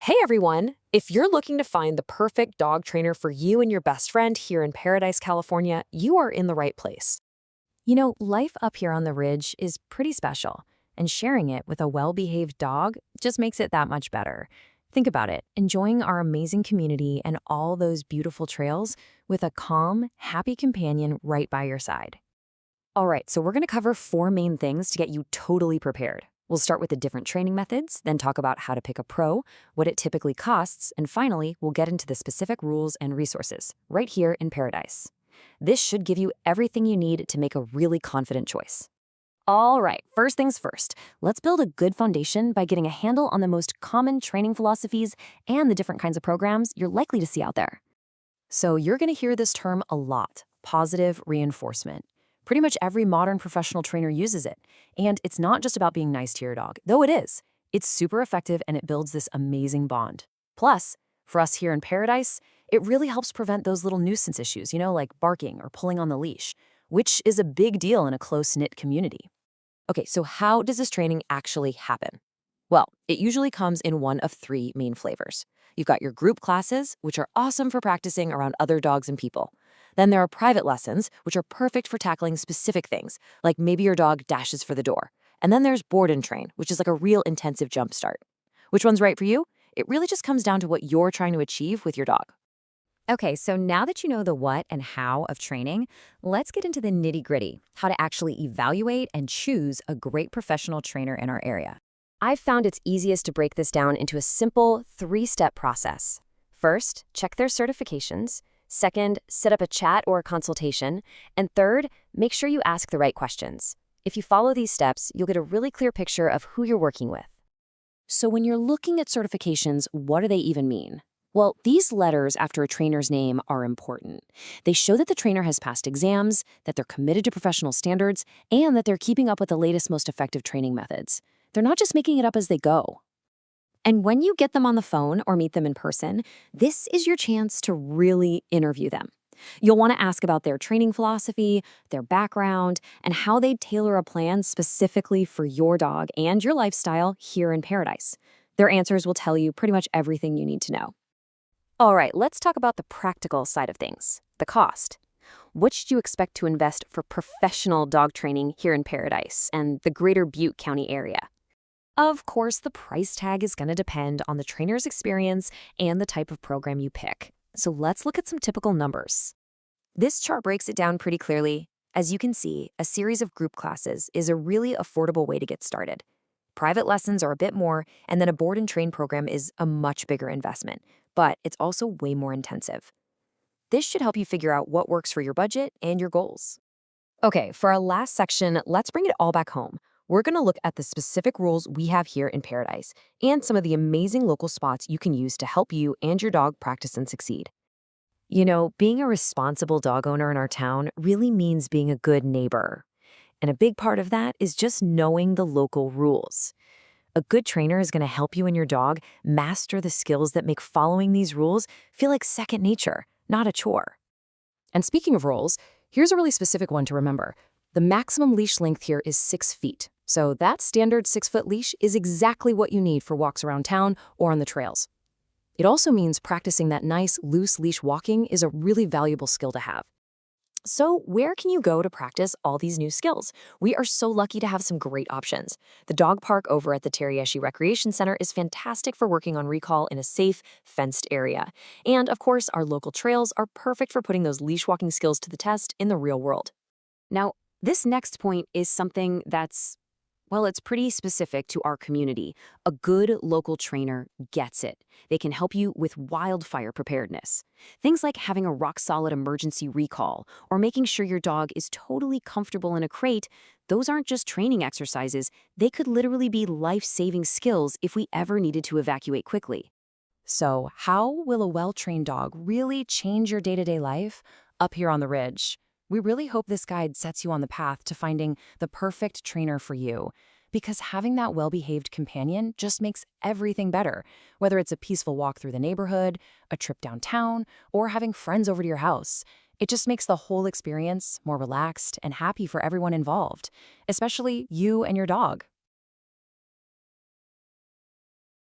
Hey everyone! If you're looking to find the perfect dog trainer for you and your best friend here in Paradise, California, you are in the right place. Life up here on the ridge is pretty special, and sharing it with a well-behaved dog just makes it that much better. Think about it, enjoying our amazing community and all those beautiful trails with a calm, happy companion right by your side. All right, so we're going to cover four main things to get you totally prepared. We'll start with the different training methods, then talk about how to pick a pro, what it typically costs, and finally, we'll get into the specific rules and resources, right here in Paradise. This should give you everything you need to make a really confident choice. All right, first things first, let's build a good foundation by getting a handle on the most common training philosophies and the different kinds of programs you're likely to see out there. So you're going to hear this term a lot, positive reinforcement. Pretty much every modern professional trainer uses it. And it's not just about being nice to your dog, though it is. It's super effective and it builds this amazing bond. Plus, for us here in Paradise, it really helps prevent those little nuisance issues, like barking or pulling on the leash, which is a big deal in a close-knit community. Okay, so how does this training actually happen? Well, it usually comes in one of three main flavors. You've got your group classes, which are awesome for practicing around other dogs and people. Then there are private lessons, which are perfect for tackling specific things, like maybe your dog dashes for the door. And then there's board and train, which is like a real intensive jump start. Which one's right for you? It really just comes down to what you're trying to achieve with your dog. Okay, so now that you know the what and how of training, let's get into the nitty-gritty, how to actually evaluate and choose a great professional trainer in our area. I've found it's easiest to break this down into a simple three-step process. First, check their certifications. Second, set up a chat or a consultation. And third, make sure you ask the right questions. If you follow these steps, you'll get a really clear picture of who you're working with. So when you're looking at certifications, what do they even mean? Well, these letters after a trainer's name are important. They show that the trainer has passed exams, that they're committed to professional standards, and that they're keeping up with the latest, most effective training methods. They're not just making it up as they go. And when you get them on the phone or meet them in person, this is your chance to really interview them. You'll want to ask about their training philosophy, their background, and how they tailor a plan specifically for your dog and your lifestyle here in Paradise. Their answers will tell you pretty much everything you need to know. All right, let's talk about the practical side of things, the cost. What should you expect to invest for professional dog training here in Paradise and the greater Butte County area? Of course, the price tag is going to depend on the trainer's experience and the type of program you pick. So let's look at some typical numbers. This chart breaks it down pretty clearly. As you can see, a series of group classes is a really affordable way to get started. Private lessons are a bit more, and then a board and train program is a much bigger investment, but it's also way more intensive. This should help you figure out what works for your budget and your goals. Okay, for our last section, let's bring it all back home. We're going to look at the specific rules we have here in Paradise and some of the amazing local spots you can use to help you and your dog practice and succeed. Being a responsible dog owner in our town really means being a good neighbor. And a big part of that is just knowing the local rules. A good trainer is going to help you and your dog master the skills that make following these rules feel like second nature, not a chore. And speaking of rules, here's a really specific one to remember. The maximum leash length here is 6 feet. So that standard 6-foot leash is exactly what you need for walks around town or on the trails. It also means practicing that nice, loose leash walking is a really valuable skill to have. So where can you go to practice all these new skills? We are so lucky to have some great options. The dog park over at the Terieshi Recreation Center is fantastic for working on recall in a safe, fenced area. And of course, our local trails are perfect for putting those leash walking skills to the test in the real world. Now, this next point is something it's pretty specific to our community. A good local trainer gets it. They can help you with wildfire preparedness. Things like having a rock-solid emergency recall or making sure your dog is totally comfortable in a crate, those aren't just training exercises. They could literally be life-saving skills if we ever needed to evacuate quickly. So, how will a well-trained dog really change your day-to-day life up here on the ridge? We really hope this guide sets you on the path to finding the perfect trainer for you, because having that well-behaved companion just makes everything better, whether it's a peaceful walk through the neighborhood, a trip downtown, or having friends over to your house. It just makes the whole experience more relaxed and happy for everyone involved, especially you and your dog.